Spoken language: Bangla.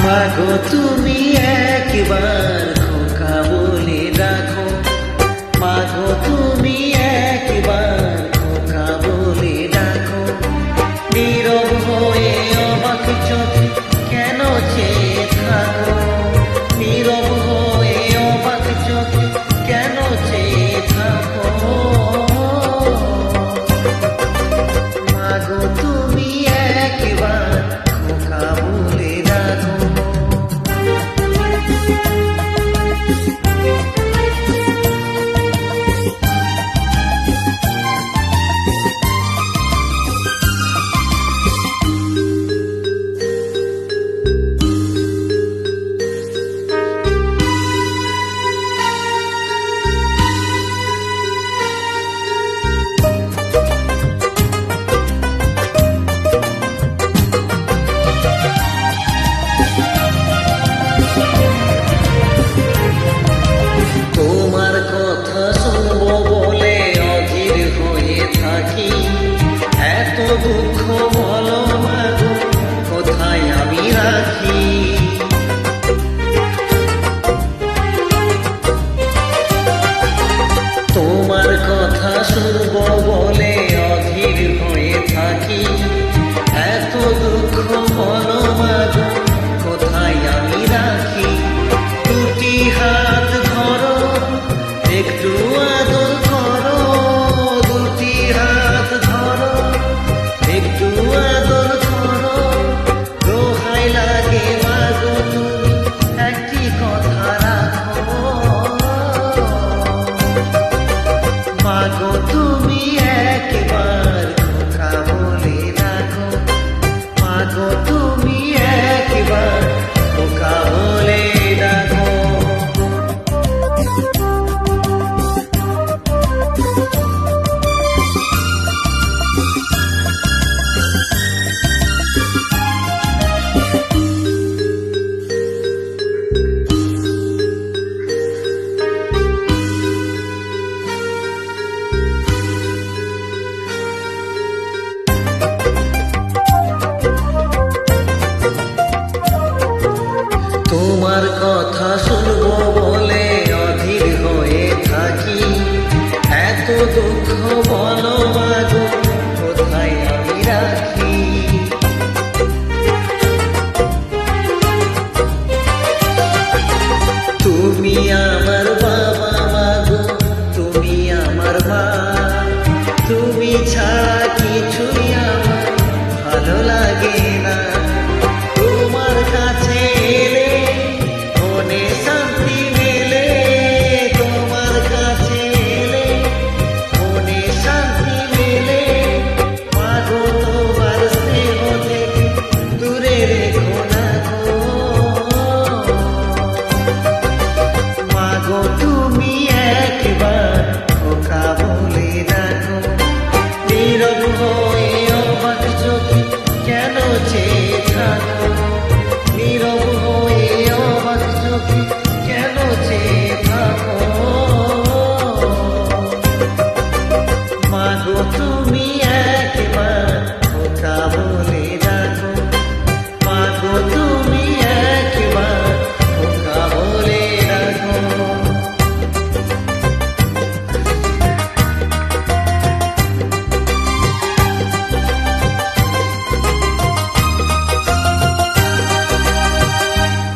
মাগো তুমি একবার খোকা বলে ডাকো, মাগো তুমি একবার খোকা বলে ডাকো। নীরব হয়ে অবাক চোখে কেন চেয়ে থাকো, নীরব হয়ে অবাক চোখে কেন চেয়ে থাকো। মাগো তুমি একবার খোকা বলে ডাকো। তোমার কথা শুনবো বলে অধীর হয়ে থাকি, এত দুঃখ বলো মাগো কোথায় আমি রাখি। তোমার কথা শুনবো বলে অধীর হয়ে থাকি, এত দুঃখ বলো মাগো কোথায় আমি রাখি। দুটি হাত ধরো একটু আদর করো, দুটি হাত ধরো একটু আদর করো। দোহাই লাগে মাগো তুমি একটি কথা রাখো, মাগো তুমি একবার খোকা বলে ডাকো, মাগো তুমি একবার খোকা বলে ডাকো। তোমার কথা শুনবো বলে অধীর হয়ে থাকি, এত দুঃখ